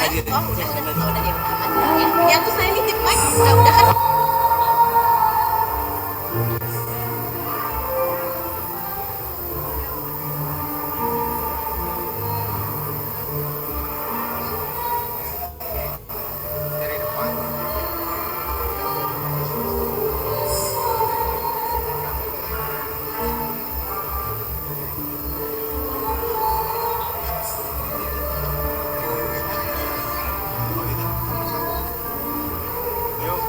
hadir. Oh udah, oh, udah ya aman ya. Ya tuh saya nitip mic, udah kan. Dari depan. Yuk.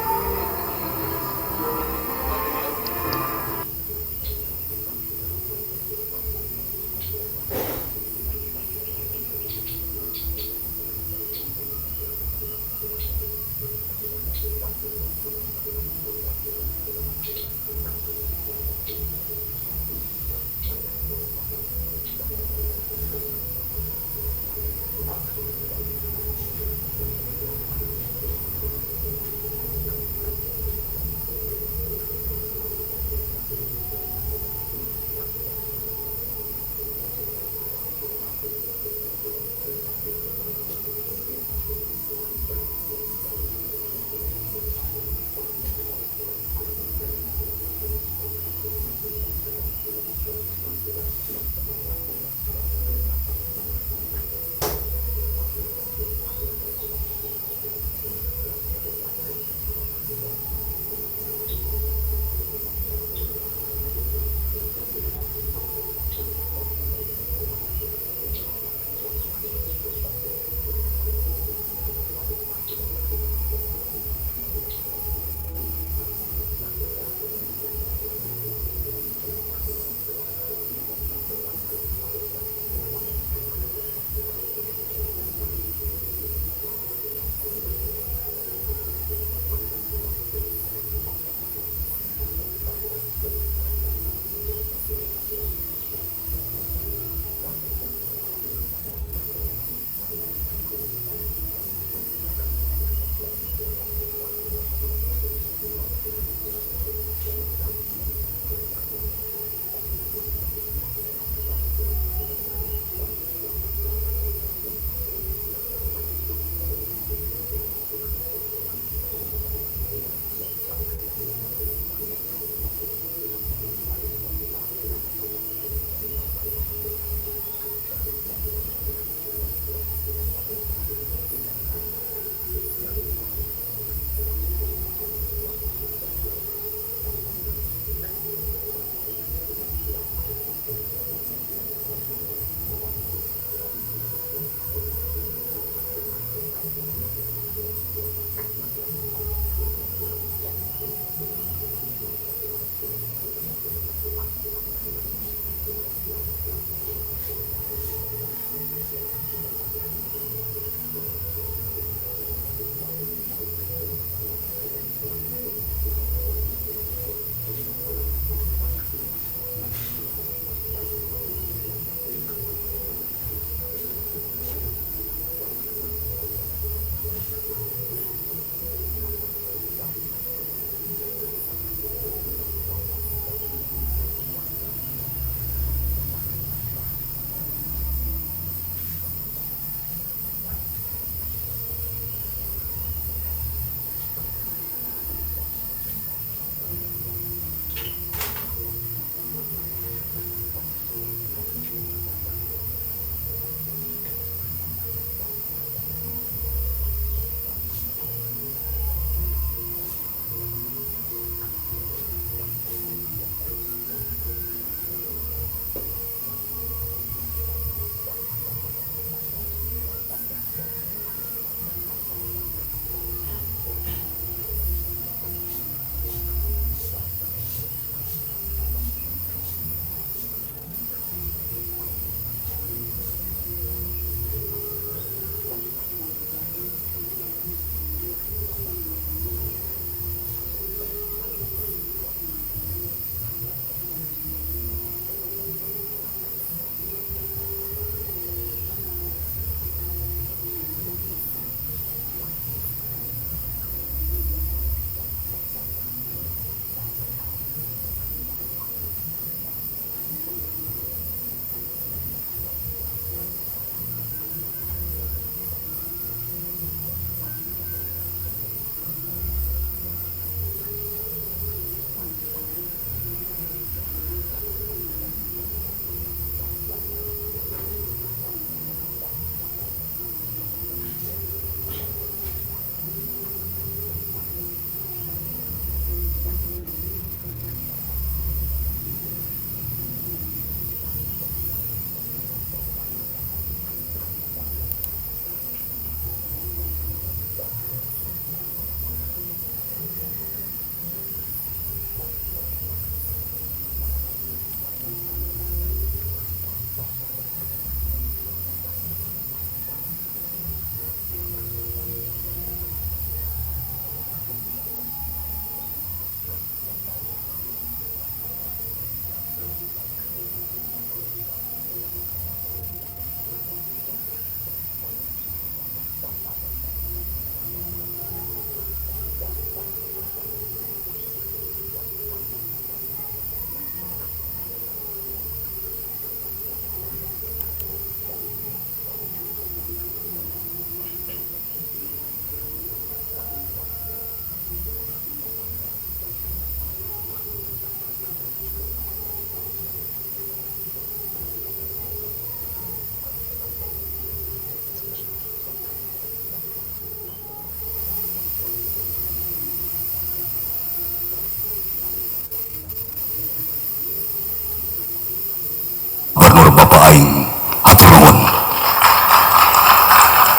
aing hatur nuhun.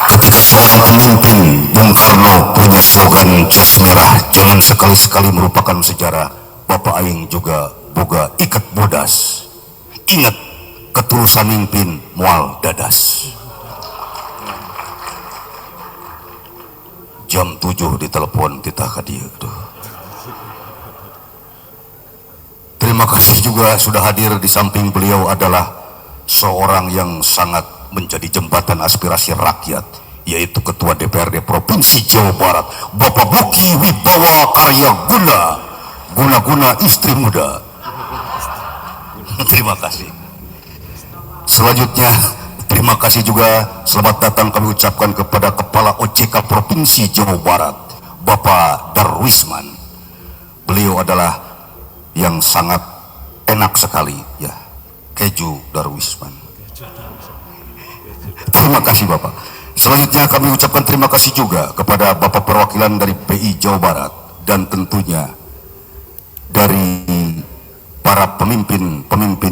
Ketika seorang pemimpin Bung Karno punya slogan jas merah jangan sekali-sekali merupakan sejarah, Bapak aing juga boga ikat bodas. Ingat ketulusan mimpin mual dadas. Jam 7 ditelepon kita ke dia. Terima kasih juga sudah hadir di samping beliau adalah seorang yang sangat menjadi jembatan aspirasi rakyat, yaitu Ketua DPRD Provinsi Jawa Barat, Bapak Buki Wibawa Karya Guna istri muda. Terima kasih. Selanjutnya terima kasih juga selamat datang kami ucapkan kepada Kepala OJK Provinsi Jawa Barat, Bapak Darwisman. Beliau adalah yang sangat enak sekali ya, keju Darwisman. Terima kasih Bapak. Selanjutnya kami ucapkan terima kasih juga kepada Bapak perwakilan dari BI Jawa Barat dan tentunya dari para pemimpin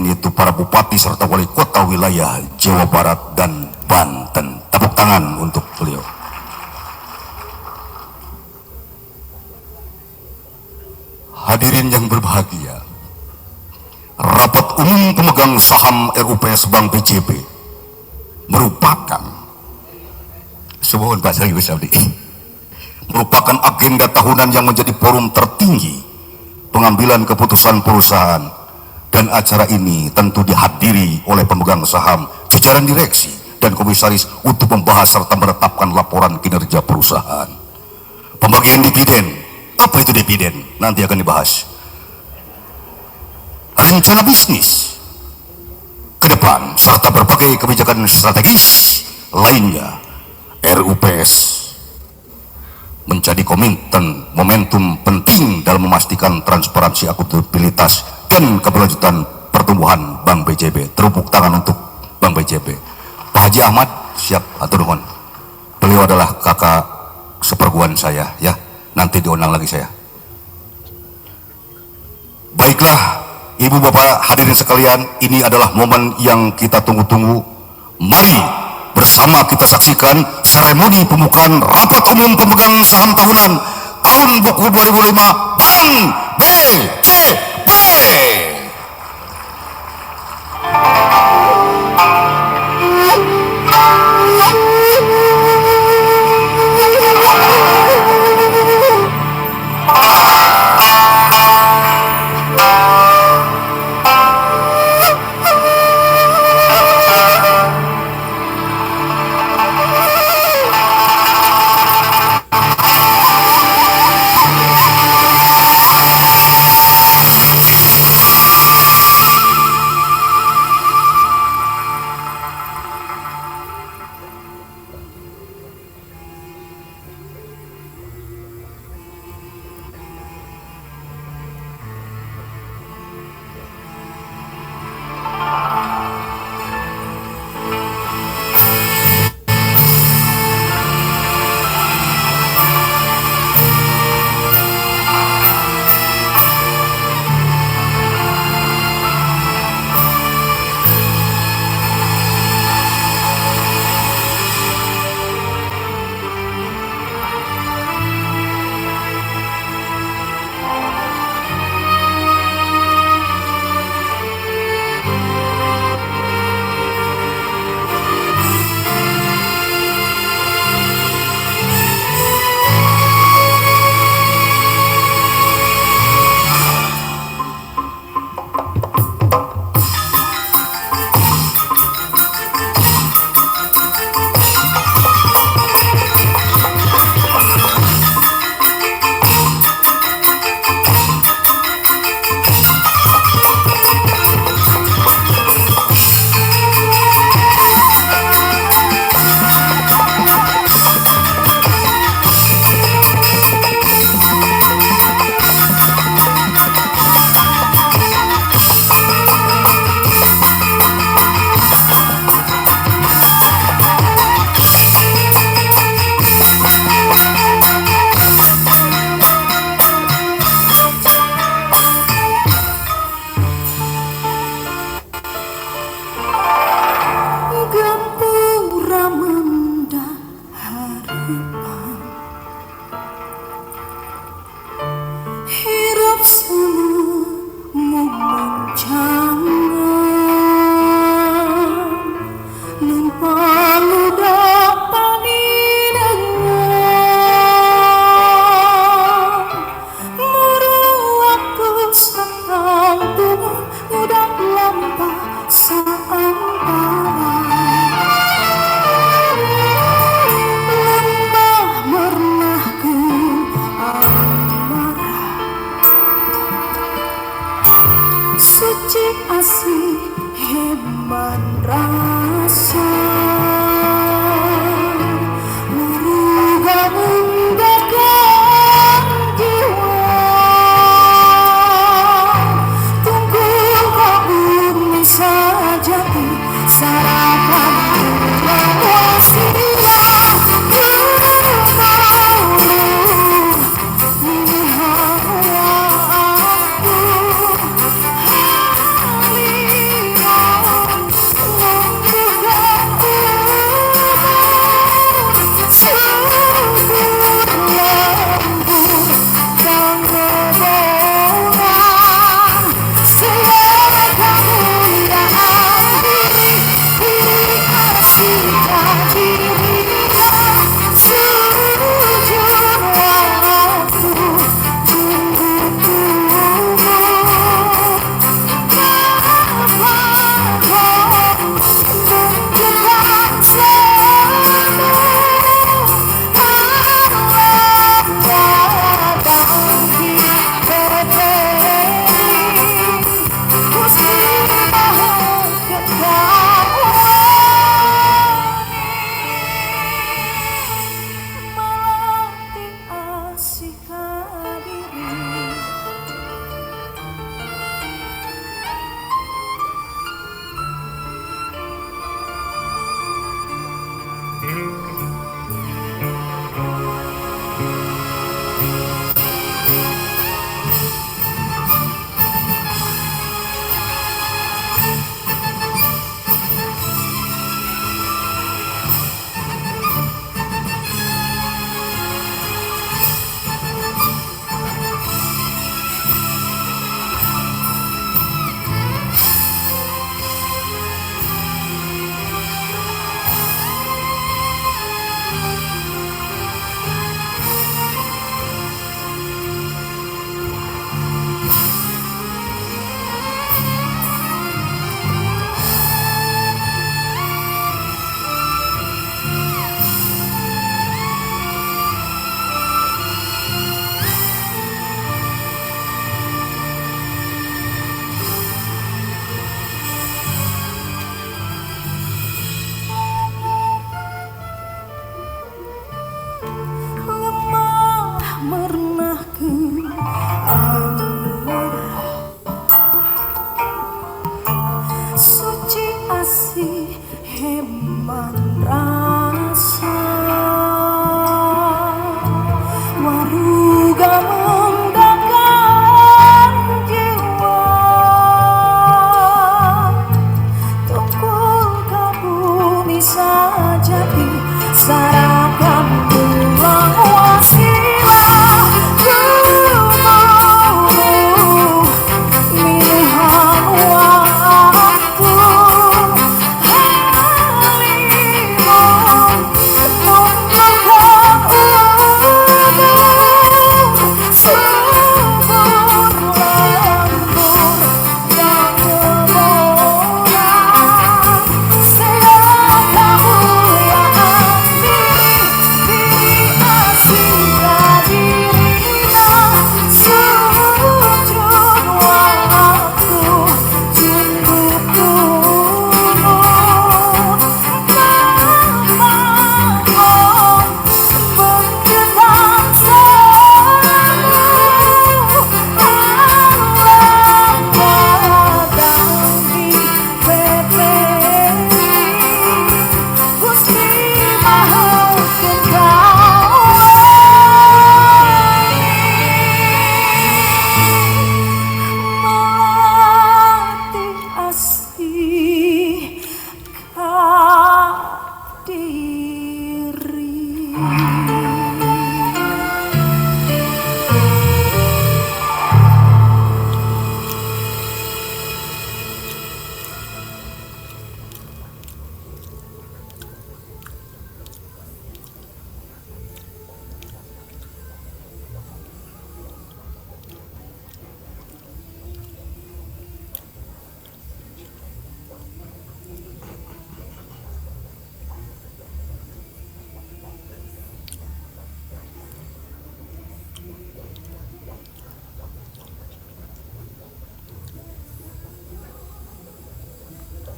itu para bupati serta wali kota wilayah Jawa Barat dan Banten. Tepuk tangan untuk beliau. Hadirin yang berbahagia, rapat umum pemegang saham RUPS Bank BJB merupakan merupakan agenda tahunan yang menjadi forum tertinggi pengambilan keputusan perusahaan, dan acara ini tentu dihadiri oleh pemegang saham, jajaran direksi dan komisaris untuk membahas serta menetapkan laporan kinerja perusahaan. Pembagian dividen, apa itu dividen? Nanti akan dibahas. Rencana bisnis ke depan serta berbagai kebijakan strategis lainnya, RUPS menjadi momentum penting dalam memastikan transparansi, akuntabilitas dan keberlanjutan pertumbuhan Bank BJB. Tepuk tangan untuk Bank BJB. Pak Haji Ahmad siap, atur nuhun. Beliau adalah kakak seperguruan saya ya, nanti diundang lagi saya. Baiklah Ibu Bapak hadirin sekalian, ini adalah momen yang kita tunggu-tunggu. Mari bersama kita saksikan seremoni pembukaan rapat umum pemegang saham tahunan tahun 2005 Bank BJB. asih hebat rasa muruga menggagang jiwa tunggu kau bumi sajati sarapan wasia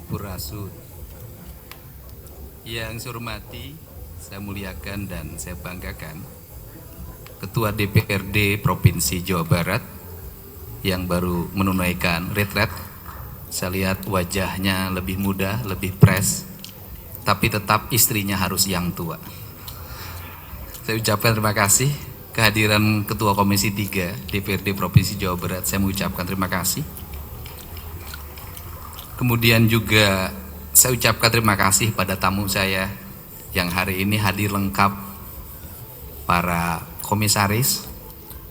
Sampurasun. Yang saya hormati, saya muliakan dan saya banggakan Ketua DPRD Provinsi Jawa Barat yang baru menunaikan retret. Saya lihat wajahnya lebih muda, lebih fresh, tapi tetap istrinya harus yang tua. Saya ucapkan terima kasih kehadiran Ketua Komisi 3 DPRD Provinsi Jawa Barat. Saya mengucapkan terima kasih. Kemudian juga saya ucapkan terima kasih pada tamu saya yang hari ini hadir lengkap, para komisaris.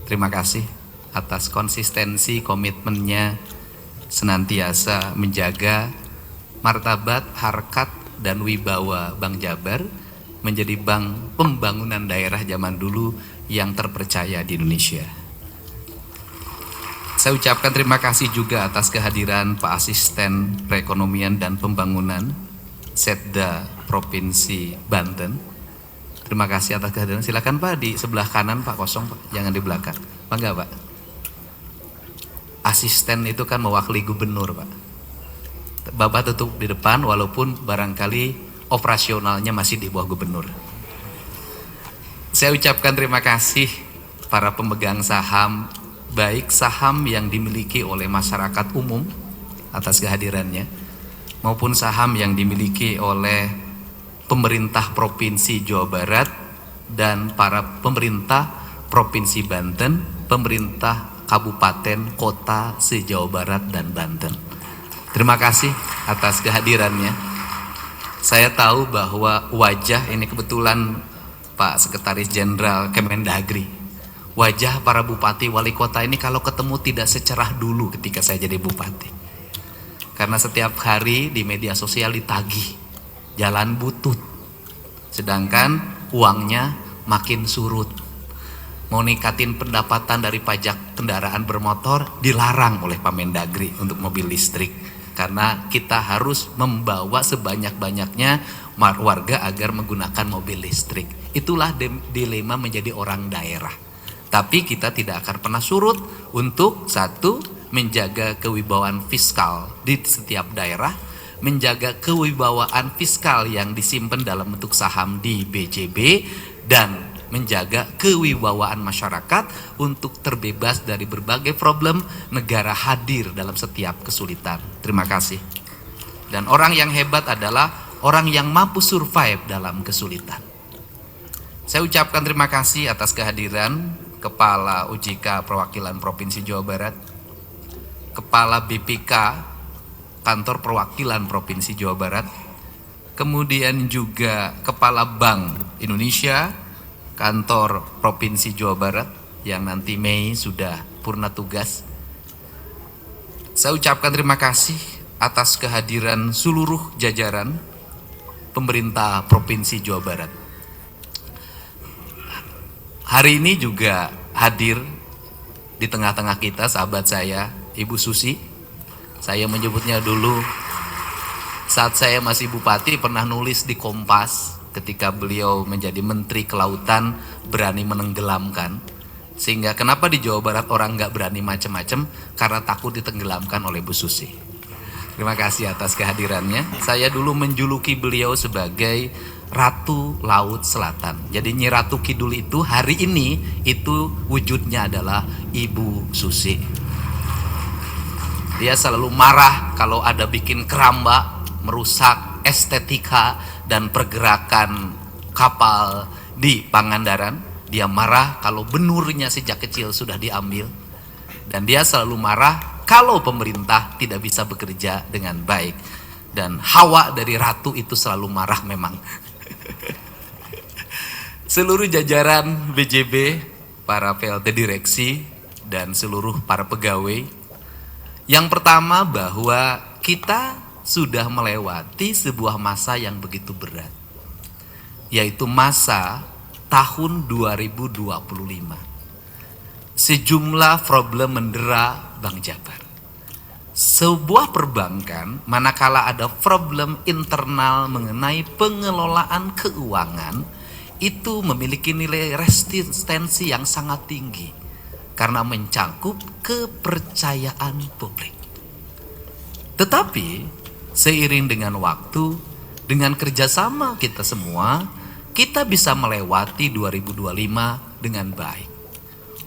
Terima kasih atas konsistensi komitmennya senantiasa menjaga martabat, harkat, dan wibawa Bank Jabar menjadi bank pembangunan daerah zaman dulu yang terpercaya di Indonesia. Saya ucapkan terima kasih juga atas kehadiran Pak Asisten Perekonomian dan Pembangunan Setda Provinsi Banten. Terima kasih atas kehadiran. Silakan Pak, di sebelah kanan Pak, kosong Pak, jangan di belakang. Bangga Pak. Asisten itu kan mewakili gubernur Pak. Bapak tutup di depan walaupun barangkali operasionalnya masih di bawah gubernur. Saya ucapkan terima kasih para pemegang saham, baik saham yang dimiliki oleh masyarakat umum atas kehadirannya, maupun saham yang dimiliki oleh pemerintah Provinsi Jawa Barat dan para pemerintah Provinsi Banten, pemerintah Kabupaten, Kota se-Jawa Barat dan Banten. Terima kasih atas kehadirannya. Saya tahu bahwa wajah ini kebetulan Pak Sekretaris Jenderal Kemendagri, wajah para bupati wali kota ini kalau ketemu tidak secerah dulu ketika saya jadi bupati. Karena setiap hari di media sosial ditagih jalan butut, sedangkan uangnya makin surut. Mau ningkatin pendapatan dari pajak kendaraan bermotor dilarang oleh Pak Mendagri untuk mobil listrik. Karena kita harus membawa sebanyak-banyaknya warga agar menggunakan mobil listrik. Itulah dilema menjadi orang daerah. Tapi kita tidak akan pernah surut untuk satu, menjaga kewibawaan fiskal di setiap daerah, menjaga kewibawaan fiskal yang disimpan dalam bentuk saham di BJB, dan menjaga kewibawaan masyarakat untuk terbebas dari berbagai problem. Negara hadir dalam setiap kesulitan. Terima kasih. Dan orang yang hebat adalah orang yang mampu survive dalam kesulitan. Saya ucapkan terima kasih atas kehadiran Kepala OJK Perwakilan Provinsi Jawa Barat, Kepala BPK Kantor Perwakilan Provinsi Jawa Barat, kemudian juga Kepala Bank Indonesia Kantor Provinsi Jawa Barat yang nanti Mei sudah purna tugas. Saya ucapkan terima kasih atas kehadiran seluruh jajaran pemerintah Provinsi Jawa Barat. Hari ini juga hadir di tengah-tengah kita sahabat saya, Ibu Susi. Saya menyebutnya dulu saat saya masih bupati pernah nulis di Kompas ketika beliau menjadi Menteri Kelautan, berani menenggelamkan. Sehingga kenapa di Jawa Barat orang nggak berani macam-macam? Karena takut ditenggelamkan oleh Bu Susi. Terima kasih atas kehadirannya. Saya dulu menjuluki beliau sebagai Ratu Laut Selatan. Jadi Nyi Ratu Kidul itu hari ini itu wujudnya adalah Ibu Susi. Dia selalu marah kalau ada bikin keramba, merusak estetika dan pergerakan kapal di Pangandaran. Dia marah kalau benurnya sejak kecil sudah diambil. Dan dia selalu marah kalau pemerintah tidak bisa bekerja dengan baik. Dan hawa dari ratu itu selalu marah memang. Seluruh jajaran BJB, para PLT direksi, dan seluruh para pegawai. Yang pertama bahwa kita sudah melewati sebuah masa yang begitu berat. Yaitu masa tahun 2025. Sejumlah problem mendera Bank Jabar. Sebuah perbankan manakala ada problem internal mengenai pengelolaan keuangan itu memiliki nilai resistensi yang sangat tinggi karena mencangkup kepercayaan publik. Tetapi seiring dengan waktu, dengan kerjasama kita semua, kita bisa melewati 2025 dengan baik.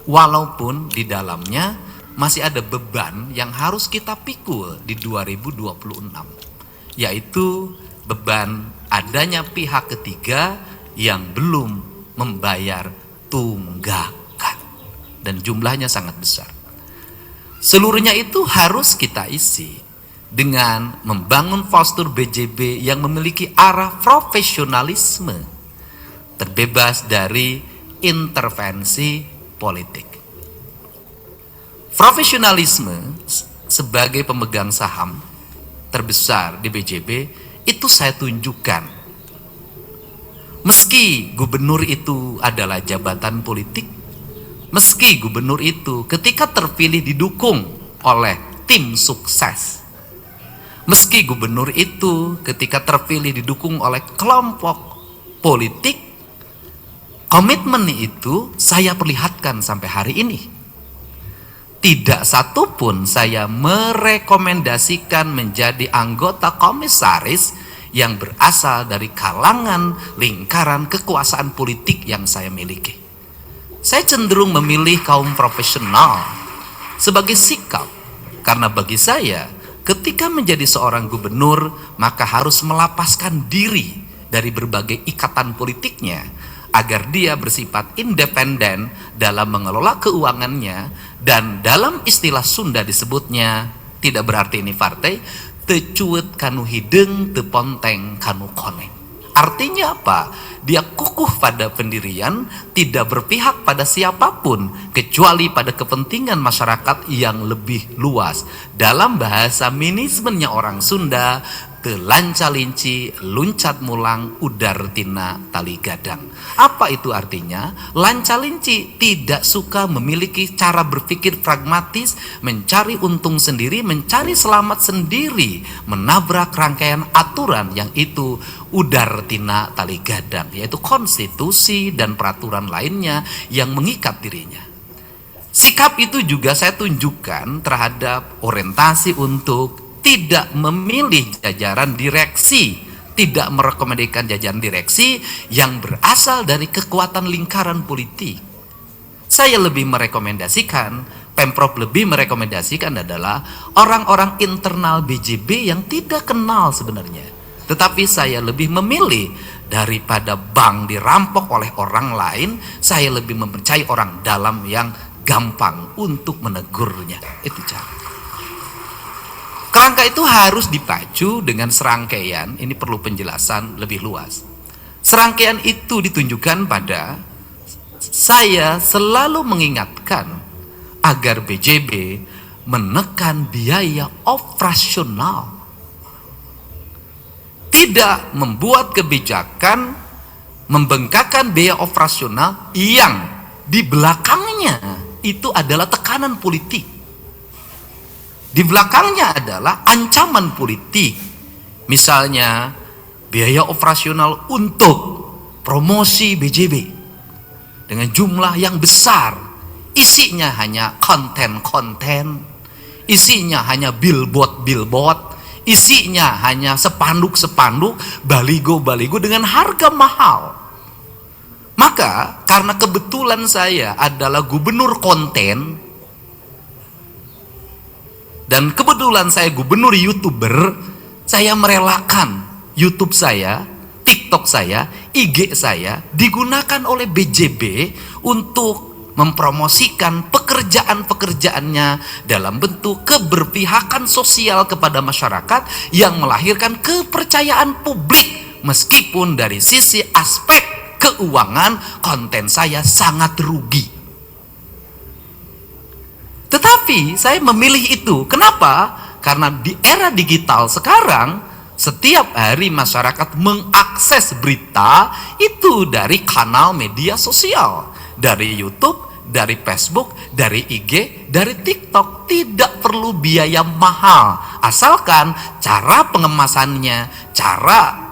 Walaupun di dalamnya masih ada beban yang harus kita pikul di 2026, yaitu beban adanya pihak ketiga yang belum membayar tunggakan, dan jumlahnya sangat besar. Seluruhnya itu harus kita isi dengan membangun postur BJB yang memiliki arah profesionalisme, terbebas dari intervensi politik. Profesionalisme sebagai pemegang saham terbesar di BJB itu saya tunjukkan. Meski gubernur itu adalah jabatan politik, meski gubernur itu ketika terpilih didukung oleh tim sukses, meski gubernur itu ketika terpilih didukung oleh kelompok politik, komitmen itu saya perlihatkan sampai hari ini. Tidak satupun saya merekomendasikan menjadi anggota komisaris yang berasal dari kalangan lingkaran kekuasaan politik yang saya miliki. Saya cenderung memilih kaum profesional sebagai sikap, karena bagi saya ketika menjadi seorang gubernur maka harus melapaskan diri dari berbagai ikatan politiknya agar dia bersifat independen dalam mengelola keuangannya, dan dalam istilah Sunda disebutnya, tidak berarti ini partai, tecuet kanu hideng teponteng kanu koneng. Artinya apa? Dia kukuh pada pendirian, tidak berpihak pada siapapun kecuali pada kepentingan masyarakat yang lebih luas. Dalam bahasa manajemennya orang Sunda, telanca linci, luncat mulang, udar tina tali gadang. Apa itu artinya? Lanca linci tidak suka memiliki cara berpikir pragmatis, mencari untung sendiri, mencari selamat sendiri, menabrak rangkaian aturan yang itu udar tina tali gadang, yaitu konstitusi dan peraturan lainnya yang mengikat dirinya. Sikap itu juga saya tunjukkan terhadap orientasi untuk tidak memilih jajaran direksi, tidak merekomendasikan jajaran direksi yang berasal dari kekuatan lingkaran politik. Saya lebih merekomendasikan, Pemprov lebih merekomendasikan adalah orang-orang internal BJB yang tidak kenal sebenarnya. Tetapi saya lebih memilih daripada bank dirampok oleh orang lain, saya lebih mempercayai orang dalam yang gampang untuk menegurnya. Itu cara. Kerangka itu harus dipacu dengan serangkaian, ini perlu penjelasan lebih luas. Serangkaian itu ditunjukkan pada saya selalu mengingatkan agar BJB menekan biaya operasional. Tidak membuat kebijakan membengkakkan biaya operasional yang di belakangnya itu adalah tekanan politik. Di belakangnya adalah ancaman politik. Misalnya biaya operasional untuk promosi BJB dengan jumlah yang besar, isinya hanya konten-konten, isinya hanya billboard, isinya hanya spanduk-spanduk, baligo-baligo dengan harga mahal. Maka karena kebetulan saya adalah gubernur konten, dan kebetulan saya gubernur YouTuber, saya merelakan YouTube saya, TikTok saya, IG saya digunakan oleh BJB untuk mempromosikan pekerjaan-pekerjaannya dalam bentuk keberpihakan sosial kepada masyarakat yang melahirkan kepercayaan publik, meskipun dari sisi aspek keuangan konten saya sangat rugi. Tetapi saya memilih itu. Kenapa? Karena di era digital sekarang, setiap hari masyarakat mengakses berita itu dari kanal media sosial, dari YouTube, dari Facebook, dari IG, dari TikTok. Tidak perlu biaya mahal, asalkan cara pengemasannya, cara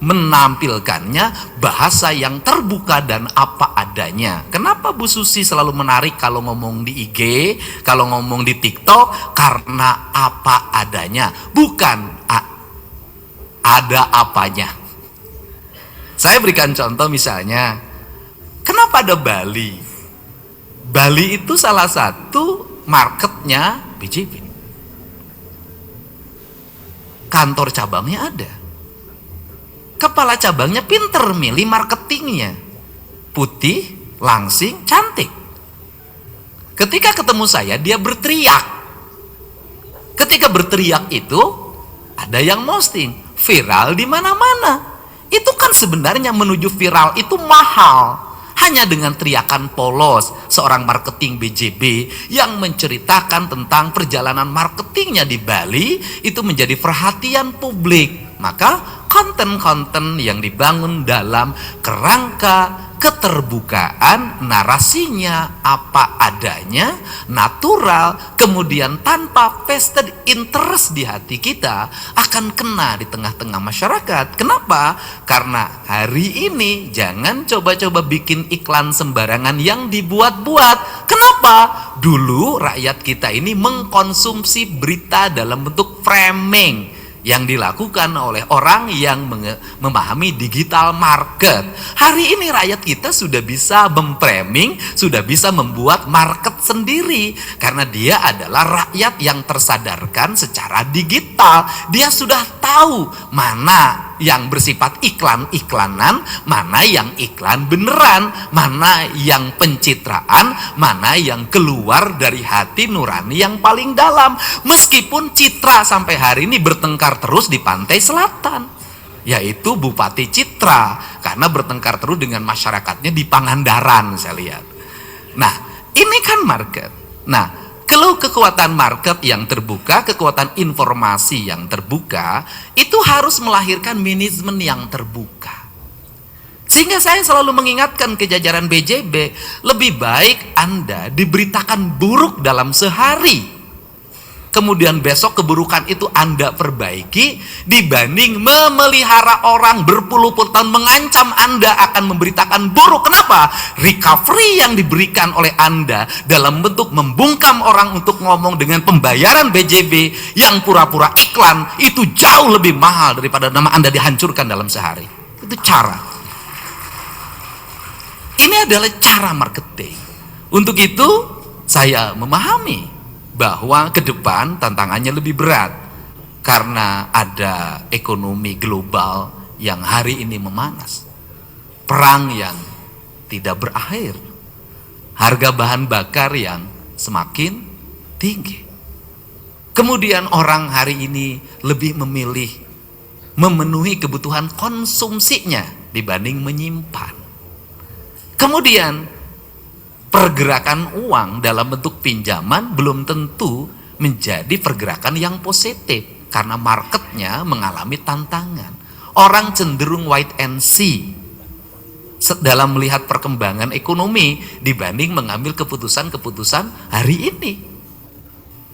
menampilkannya, bahasa yang terbuka dan apa adanya. Kenapa Bu Susi selalu menarik kalau ngomong di IG, kalau ngomong di TikTok? Karena apa adanya, bukan ada apanya. Saya berikan contoh misalnya, kenapa ada Bali? Bali itu salah satu marketnya BJB. Kantor cabangnya ada. Kepala cabangnya pinter milih marketingnya. Putih, langsing, cantik. Ketika ketemu saya, dia berteriak. Ketika berteriak itu, ada yang posting, viral di mana-mana. Itu kan sebenarnya menuju viral itu mahal. Hanya dengan teriakan polos seorang marketing BJB yang menceritakan tentang perjalanan marketingnya di Bali itu menjadi perhatian publik. Maka konten-konten yang dibangun dalam kerangka keterbukaan, narasinya apa adanya, natural, kemudian tanpa vested interest di hati kita akan kena di tengah-tengah masyarakat. Kenapa? Karena hari ini jangan coba-coba bikin iklan sembarangan yang dibuat-buat. Kenapa? Dulu rakyat kita ini mengkonsumsi berita dalam bentuk framing yang dilakukan oleh orang yang memahami digital market. Hari ini rakyat kita sudah bisa memframing, sudah bisa membuat market sendiri. Karena dia adalah rakyat yang tersadarkan secara digital. Dia sudah tahu mana yang bersifat iklan-iklanan, mana yang iklan beneran, mana yang pencitraan, mana yang keluar dari hati nurani yang paling dalam. Meskipun Citra sampai hari ini bertengkar terus di pantai selatan, yaitu Bupati Citra, karena bertengkar terus dengan masyarakatnya di Pangandaran, saya lihat. Nah, ini kan market. Nah, kalau kekuatan market yang terbuka, kekuatan informasi yang terbuka, itu harus melahirkan manajemen yang terbuka. Sehingga saya selalu mengingatkan ke jajaran BJB, lebih baik Anda diberitakan buruk dalam sehari, kemudian besok keburukan itu Anda perbaiki, dibanding memelihara orang berpuluh-puluh tahun mengancam Anda akan memberitakan buruk. Kenapa? Recovery yang diberikan oleh Anda dalam bentuk membungkam orang untuk ngomong dengan pembayaran BJB yang pura-pura iklan itu jauh lebih mahal daripada nama Anda dihancurkan dalam sehari. Itu cara. Ini adalah cara marketing. Untuk itu saya memahami bahwa ke depan tantangannya lebih berat karena ada ekonomi global yang hari ini memanas, perang yang tidak berakhir, harga bahan bakar yang semakin tinggi. Kemudian orang hari ini lebih memilih memenuhi kebutuhan konsumsinya dibanding menyimpan. Kemudian pergerakan uang dalam bentuk pinjaman belum tentu menjadi pergerakan yang positif karena marketnya mengalami tantangan. Orang cenderung wait and see dalam melihat perkembangan ekonomi dibanding mengambil keputusan-keputusan hari ini.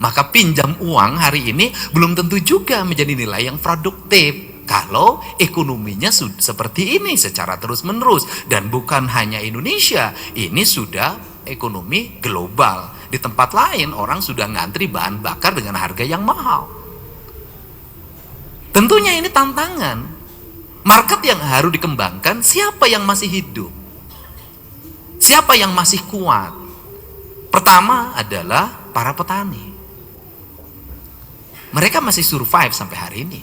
Maka pinjam uang hari ini belum tentu juga menjadi nilai yang produktif kalau ekonominya seperti ini secara terus-menerus. Dan bukan hanya Indonesia, ini sudah ekonomi global. Di tempat lain orang sudah ngantri bahan bakar dengan harga yang mahal. Tentunya ini tantangan. Market yang harus dikembangkan, siapa yang masih hidup? Siapa yang masih kuat? Pertama adalah para petani. Mereka masih survive sampai hari ini.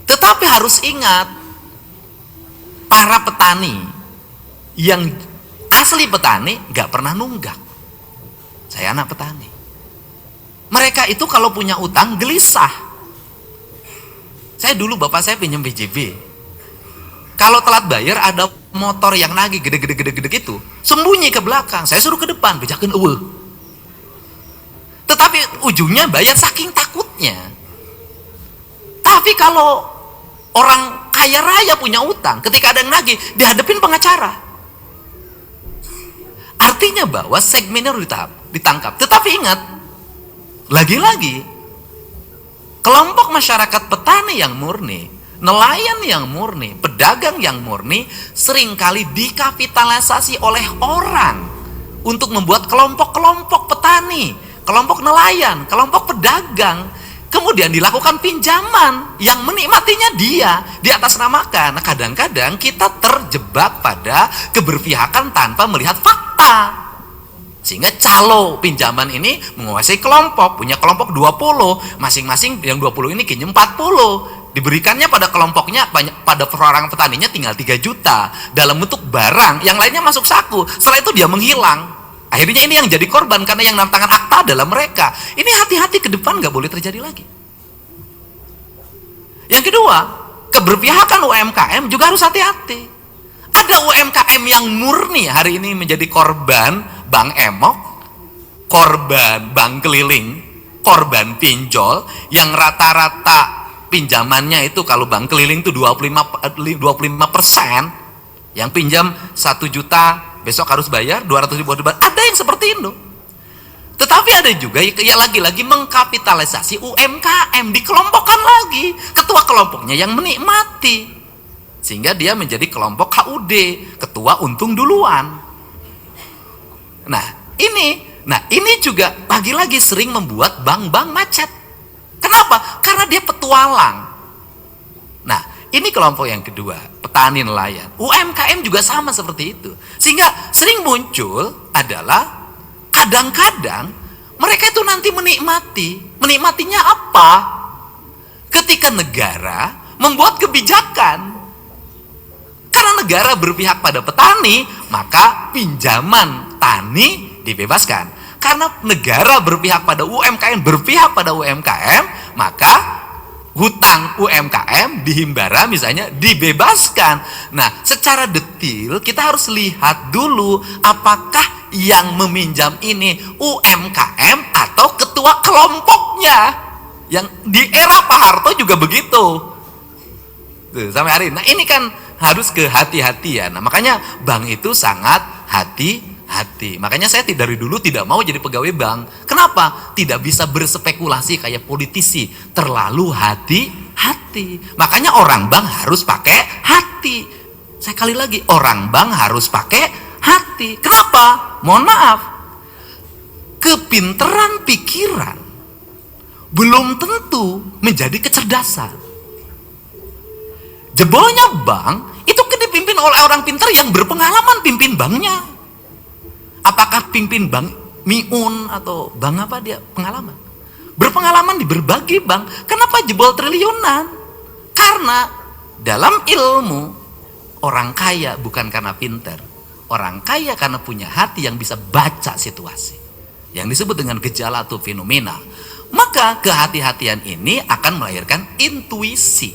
Tetapi harus ingat, para petani yang asli petani gak pernah nunggak. Saya anak petani. Mereka itu kalau punya utang gelisah. Saya dulu bapak saya pinjam BJB. Kalau telat bayar ada motor yang nagih gede-gede itu, sembunyi ke belakang. Saya suruh ke depan, bejakan eueuh. Tetapi ujungnya bayar saking takutnya. Tapi kalau orang kaya raya punya utang, ketika ada yang nagih, dihadapin pengacara. Artinya bahwa segmennya harus ditangkap. Tetapi ingat, lagi-lagi, kelompok masyarakat petani yang murni, nelayan yang murni, pedagang yang murni, seringkali dikapitalisasi oleh orang untuk membuat kelompok-kelompok petani, kelompok nelayan, kelompok pedagang. kemudian dilakukan pinjaman yang menikmatinya dia diatasnamakan. Nah, kadang-kadang kita terjebak pada keberpihakan tanpa melihat fakta. Sehingga calo pinjaman ini menguasai kelompok, punya kelompok 20, masing-masing yang 20 ini kayaknya 40. Diberikannya pada kelompoknya banyak, pada orang petaninya tinggal 3 juta dalam bentuk barang, yang lainnya masuk saku. Setelah itu dia menghilang. Akhirnya ini yang jadi korban karena yang menandatangan akta adalah mereka. Ini hati-hati ke depan nggak boleh terjadi lagi. Yang kedua, keberpihakan UMKM juga harus hati-hati. Ada UMKM yang murni hari ini menjadi korban bank emok, korban bank keliling, korban pinjol yang rata-rata pinjamannya itu kalau bank keliling itu 25%, yang pinjam 1 juta besok harus bayar 200 ribu. Ada yang seperti itu. Tetapi ada juga yang lagi-lagi mengkapitalisasi UMKM, dikelompokkan lagi ketua kelompoknya yang menikmati, sehingga dia menjadi kelompok KUD, ketua untung duluan. Nah ini juga lagi-lagi sering membuat bank-bank macet. Kenapa? Karena dia petualang. Nah, ini kelompok yang kedua, petani nelayan. UMKM juga sama seperti itu. Sehingga sering muncul adalah kadang-kadang mereka itu nanti menikmatinya apa? Ketika negara membuat kebijakan. Karena negara berpihak pada petani, maka pinjaman tani dibebaskan. Karena negara berpihak pada UMKM, maka hutang UMKM di Himbara misalnya dibebaskan. Nah, secara detail kita harus lihat dulu apakah yang meminjam ini UMKM atau ketua kelompoknya. Yang di era Pak Harto juga begitu. Tuh, sampai hari ini. Nah, ini kan harus kehati-hatian. Nah, makanya bank itu sangat hati-hati. Makanya saya dari dulu tidak mau jadi pegawai bank. Kenapa? Tidak bisa berspekulasi kayak politisi, terlalu hati-hati. Makanya orang bank harus pakai hati. Saya kali lagi, orang bank harus pakai hati. Kenapa? Mohon maaf, kepinteran pikiran belum tentu menjadi kecerdasan. Jebolnya bank itu dipimpin oleh orang pintar yang berpengalaman pimpin banknya. Apakah pimpin bank Miun atau bank apa dia pengalaman? Berpengalaman di berbagai bank. Kenapa jebol triliunan? Karena dalam ilmu orang kaya bukan karena pinter. Orang kaya karena punya hati yang bisa baca situasi. Yang disebut dengan gejala atau fenomena. Maka kehati-hatian ini akan melahirkan intuisi.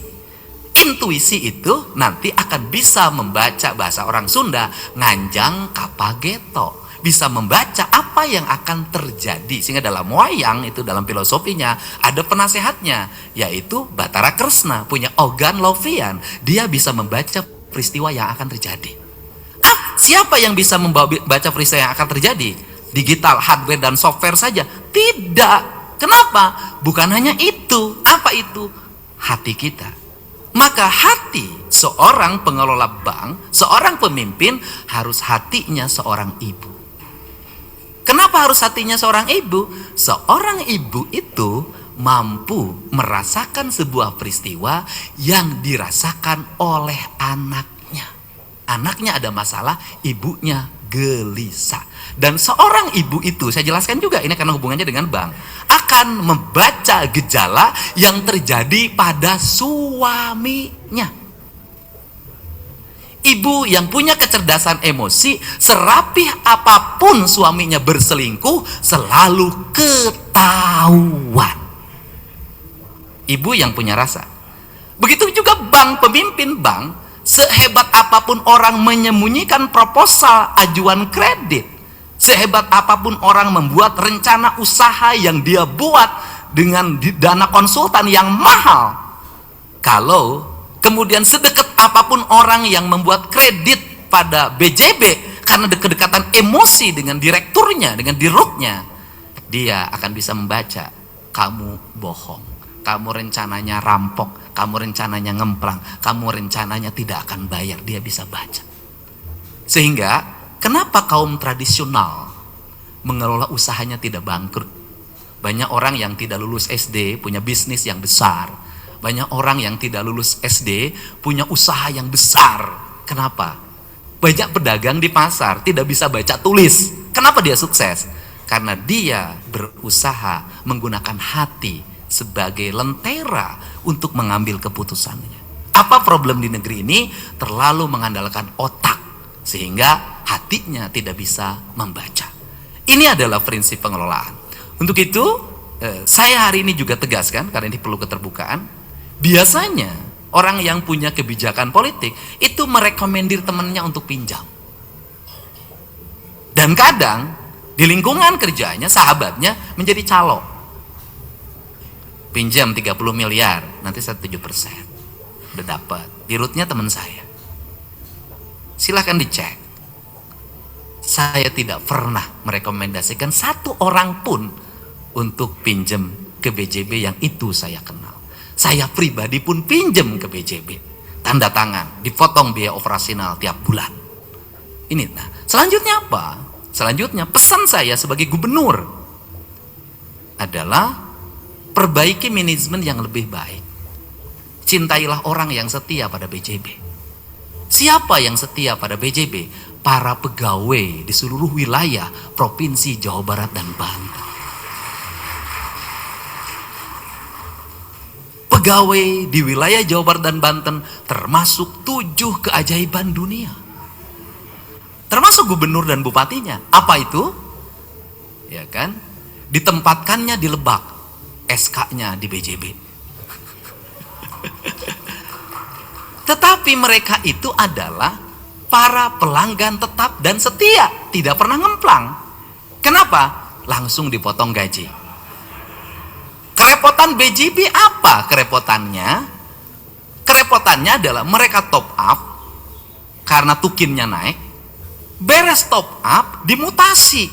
Intuisi itu nanti akan bisa membaca, bahasa orang Sunda, nganjang kapageto. Bisa membaca apa yang akan terjadi. Sehingga dalam wayang itu, dalam filosofinya ada penasehatnya, yaitu Bathara Kresna punya organ lovian. Dia bisa membaca peristiwa yang akan terjadi. Siapa yang bisa membaca peristiwa yang akan terjadi? Digital, hardware dan software saja? Tidak. Kenapa? Bukan hanya itu. Apa itu? Hati kita. Maka hati seorang pengelola bank, seorang pemimpin harus hatinya seorang ibu. Kenapa harus hatinya seorang ibu? Seorang ibu itu mampu merasakan sebuah peristiwa yang dirasakan oleh anaknya. Anaknya ada masalah, ibunya gelisah. Dan seorang ibu itu, saya jelaskan juga ini karena hubungannya dengan bank, akan membaca gejala yang terjadi pada suaminya. Ibu yang punya kecerdasan emosi, serapih apapun suaminya berselingkuh, selalu ketahuan. Ibu yang punya rasa. Begitu juga bank, pemimpin bank, sehebat apapun orang menyembunyikan proposal ajuan kredit, sehebat apapun orang membuat rencana usaha yang dia buat dengan dana konsultan yang mahal, kalau kemudian sedekat apapun orang yang membuat kredit pada BJB karena kedekatan emosi dengan direkturnya, dengan dirutnya, dia akan bisa membaca, kamu bohong, kamu rencananya rampok, kamu rencananya ngemplang, kamu rencananya tidak akan bayar. Dia bisa baca. Sehingga kenapa kaum tradisional mengelola usahanya tidak bangkrut? Banyak orang yang tidak lulus SD punya bisnis yang besar. Banyak orang yang tidak lulus SD punya usaha yang besar. Kenapa? Banyak pedagang di pasar tidak bisa baca tulis. Kenapa dia sukses? Karena dia berusaha menggunakan hati sebagai lentera untuk mengambil keputusannya. Apa problem di negeri ini? Terlalu mengandalkan otak sehingga hatinya tidak bisa membaca. Ini adalah prinsip pengelolaan. Untuk itu saya hari ini juga tegaskan, karena ini perlu keterbukaan. Biasanya orang yang punya kebijakan politik itu merekomendir temannya untuk pinjam. Dan kadang di lingkungan kerjanya sahabatnya menjadi calo. Pinjam 30 miliar, nanti saya 7%. Udah dapat, di rootnya teman saya. Silahkan dicek. Saya tidak pernah merekomendasikan satu orang pun untuk pinjam ke BJB yang itu saya kenal. Saya pribadi pun pinjam ke BJB. Tanda tangan, dipotong biaya operasional tiap bulan. Ini, nah, selanjutnya apa? Selanjutnya pesan saya sebagai gubernur adalah perbaiki manajemen yang lebih baik. Cintailah orang yang setia pada BJB. Siapa yang setia pada BJB? Para pegawai di seluruh wilayah Provinsi Jawa Barat dan Banten. Pegawai di wilayah Jawa Barat dan Banten termasuk 7 keajaiban dunia. Termasuk gubernur dan bupatinya. Apa itu? Ya kan? Ditempatkannya di Lebak, SK-nya di BJB. Tetapi mereka itu adalah para pelanggan tetap dan setia, tidak pernah ngemplang. Kenapa? Langsung dipotong gaji. Kerepotan BJB apa kerepotannya? Kerepotannya adalah mereka top up karena tukinnya naik. Beres top up, dimutasi.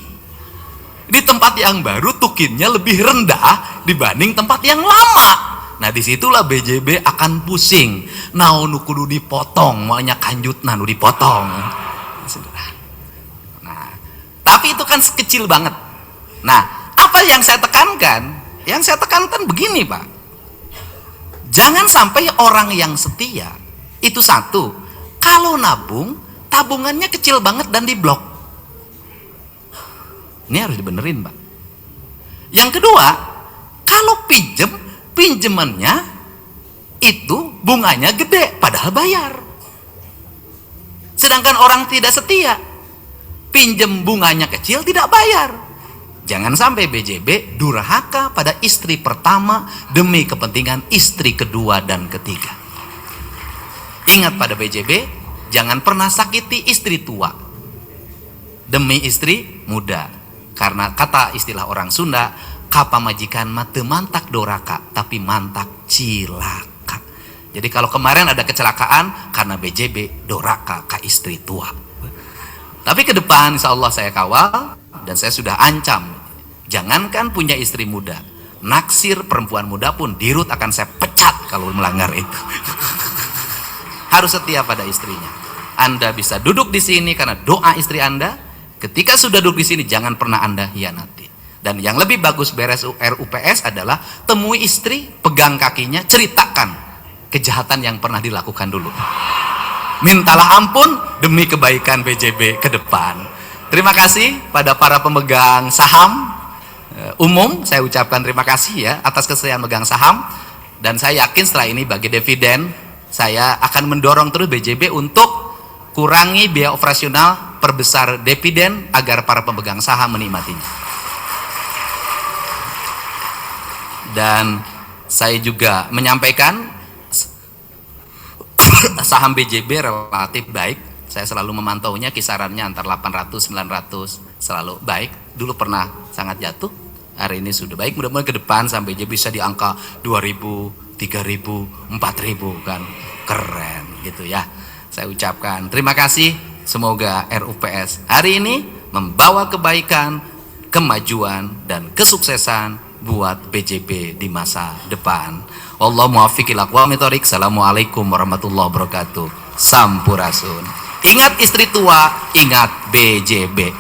Di tempat yang baru tukinnya lebih rendah dibanding tempat yang lama. Nah disitulah BJB akan pusing. Nah nu kudu dipotong, maunya kanjutna nu dipotong. Nah, tapi itu kan kecil banget. Nah, apa yang saya tekankan? Yang saya tekankan begini, Pak. Jangan sampai orang yang setia itu satu, kalau nabung, tabungannya kecil banget dan diblok. Ini harus dibenerin, Pak. Yang kedua, kalau pinjemannya itu bunganya gede padahal bayar. Sedangkan orang tidak setia, pinjem bunganya kecil tidak bayar. Jangan sampai BJB durhaka pada istri pertama demi kepentingan istri kedua dan ketiga. Ingat pada BJB, jangan pernah sakiti istri tua demi istri muda. Karena kata istilah orang Sunda, kapa majikan mate mantak doraka, tapi mantak cilaka. Jadi kalau kemarin ada kecelakaan karena BJB doraka ke istri tua. Tapi ke depan insya Allah saya kawal dan saya sudah ancam. Jangankan punya istri muda, naksir perempuan muda pun dirut akan saya pecat kalau melanggar itu. Harus setia pada istrinya. Anda bisa duduk di sini karena doa istri Anda. Ketika sudah duduk di sini jangan pernah Anda hianati. Dan yang lebih bagus beres RUPS adalah temui istri, pegang kakinya, ceritakan kejahatan yang pernah dilakukan dulu. Mintalah ampun demi kebaikan BJB ke depan. Terima kasih pada para pemegang saham umum, saya ucapkan terima kasih ya atas kesediaan megang saham. Dan saya yakin setelah ini bagi dividen, saya akan mendorong terus BJB untuk kurangi biaya operasional, perbesar dividen agar para pemegang saham menikmatinya. Dan saya juga menyampaikan saham BJB relatif baik. Saya selalu memantaunya kisarannya antara 800-900, selalu baik. Dulu pernah sangat jatuh, hari ini sudah baik. Mudah-mudahan ke depan sampai BJB bisa di angka 2.000, 3.000, 4.000 kan. Keren gitu ya. Saya ucapkan terima kasih. Semoga RUPS hari ini membawa kebaikan, kemajuan, dan kesuksesan buat BJB di masa depan. Wallahu muwaffiq ila aqwamit thoriq. Assalamualaikum warahmatullahi wabarakatuh. Sampurasun. Ingat istri tua, ingat BJB.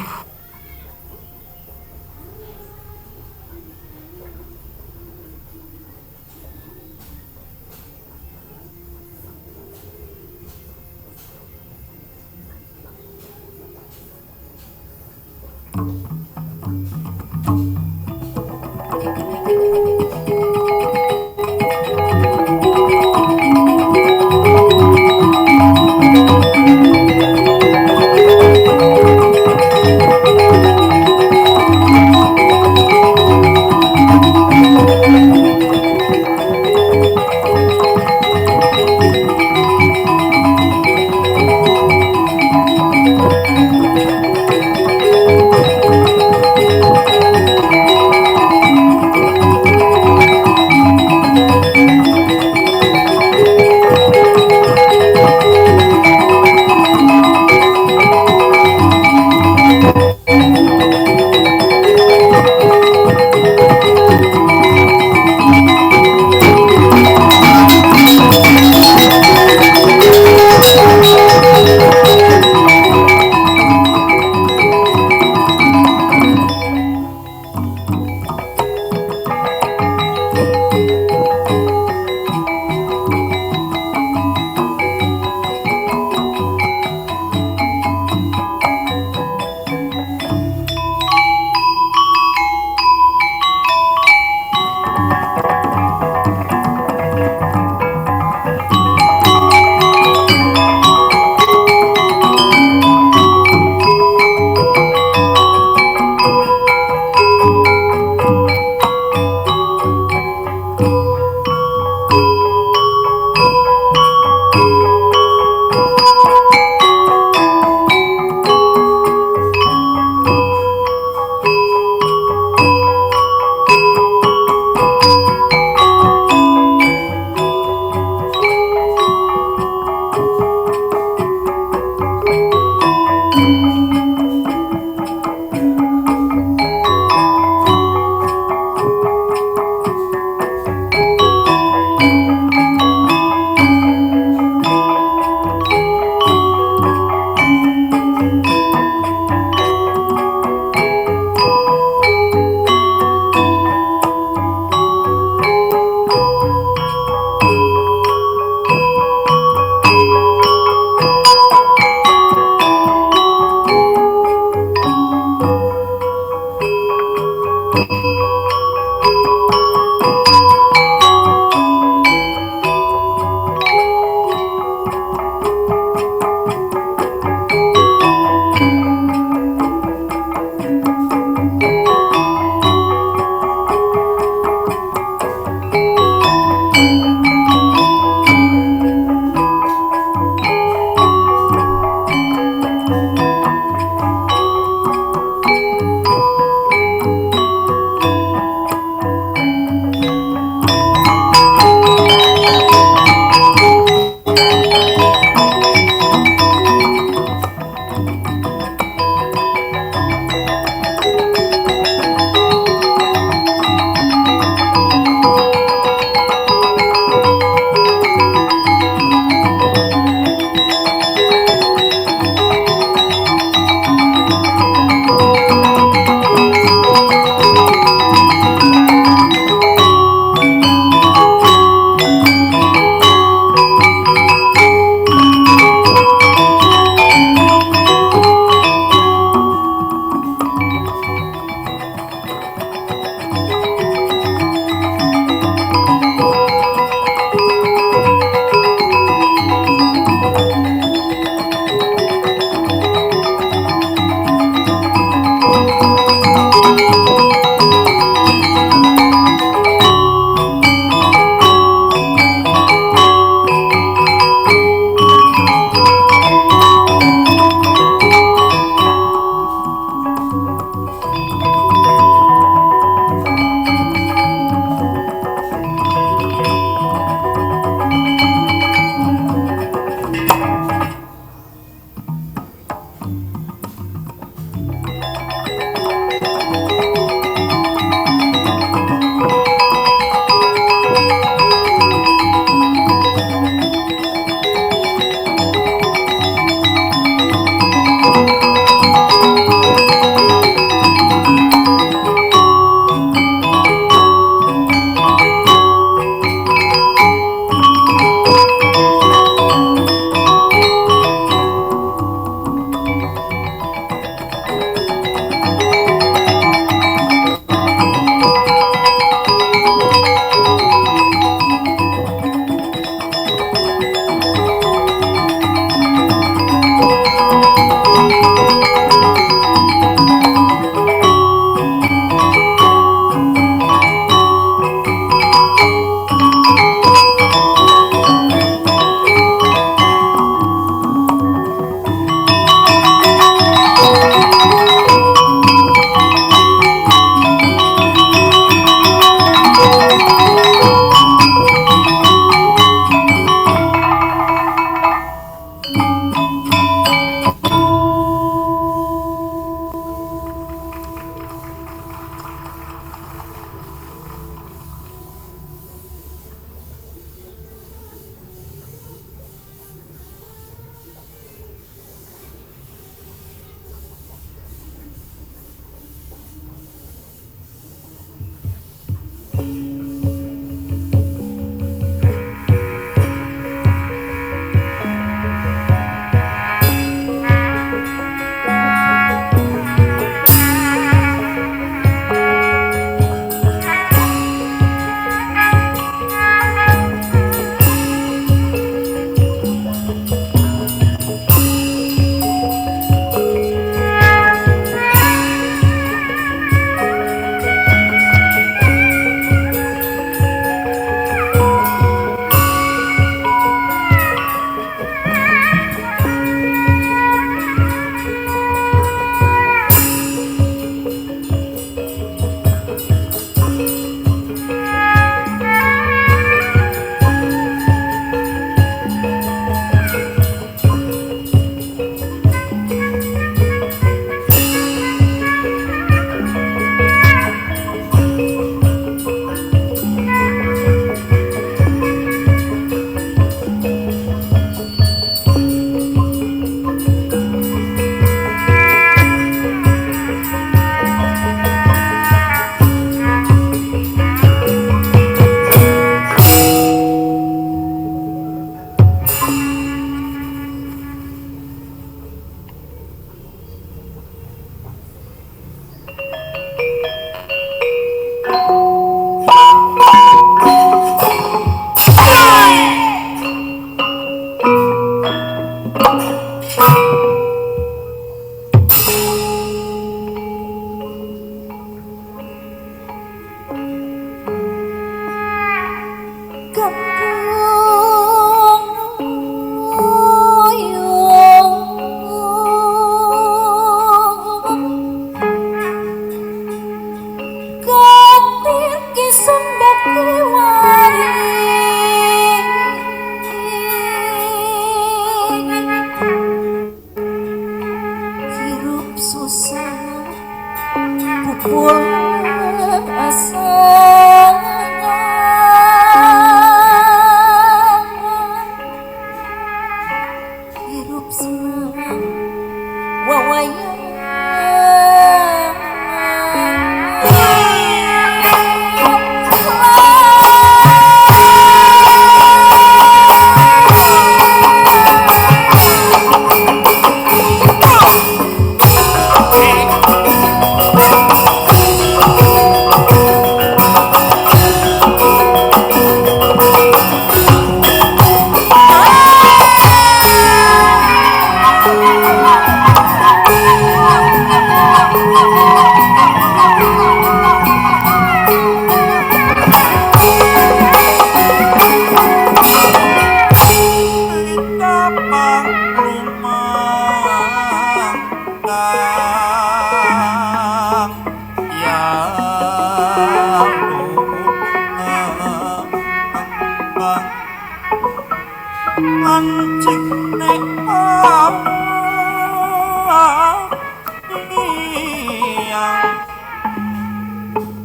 Hirup susah pupul asa hirup senang wawayang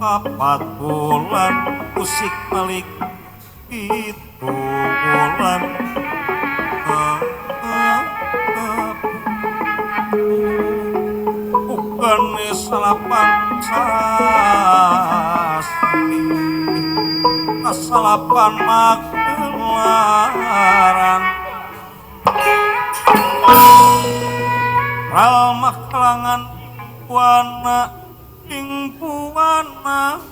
papat bulan musik balik itu bulan bukan salapan sasi salapan makelaran ramah kelangan wana ing puana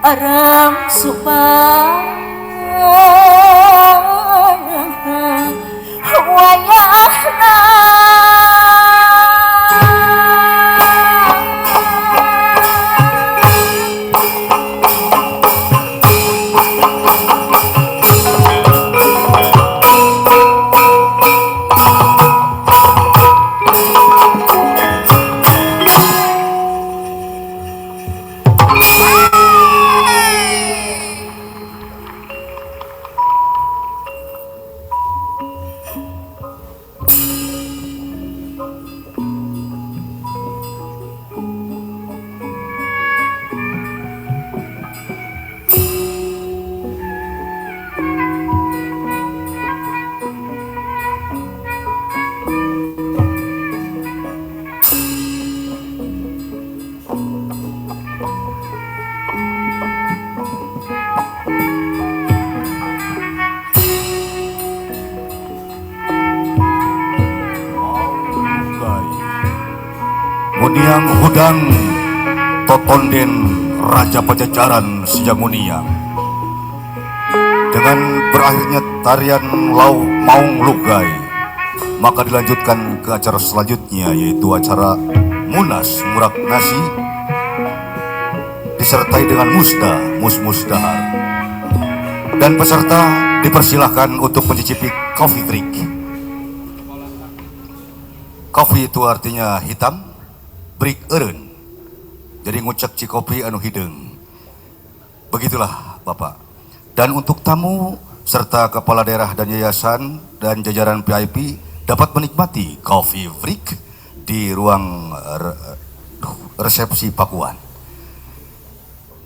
Arang supaya wayahna Muniang hudang totonden Raja Pajajaran Sijamuniang. Dengan berakhirnya tarian Maung Lugai, maka dilanjutkan ke acara selanjutnya, yaitu acara Munas Murak Nasi disertai dengan Mus Dahar. Dan peserta dipersilahkan untuk mencicipi coffee drink. Coffee itu artinya hitam, break eren. Jadi ngucek cikopi anu hidung. Begitulah Bapak. Dan untuk tamu serta kepala daerah dan yayasan dan jajaran VIP dapat menikmati coffee break di ruang resepsi Pakuan.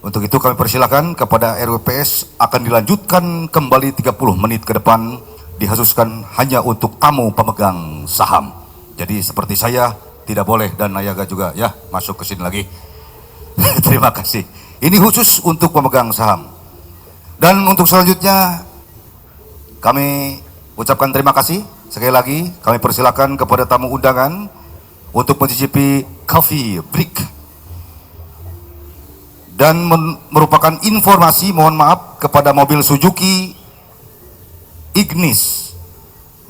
Untuk itu kami persilakan kepada RWPS akan dilanjutkan kembali 30 menit ke depan, dikhususkan hanya untuk tamu pemegang saham. Jadi seperti saya tidak boleh, dan Nayaga juga ya masuk ke sini lagi. Terima kasih. Ini khusus untuk pemegang saham. Dan untuk selanjutnya kami ucapkan terima kasih. Sekali lagi kami persilakan kepada tamu undangan untuk mencicipi coffee break. Dan merupakan informasi, mohon maaf, kepada mobil Suzuki Ignis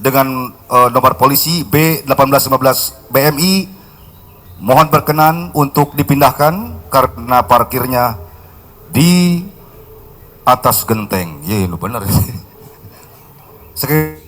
dengan nomor polisi B1815 BMI, mohon berkenan untuk dipindahkan karena parkirnya di atas genteng. Iya, benar. Sekali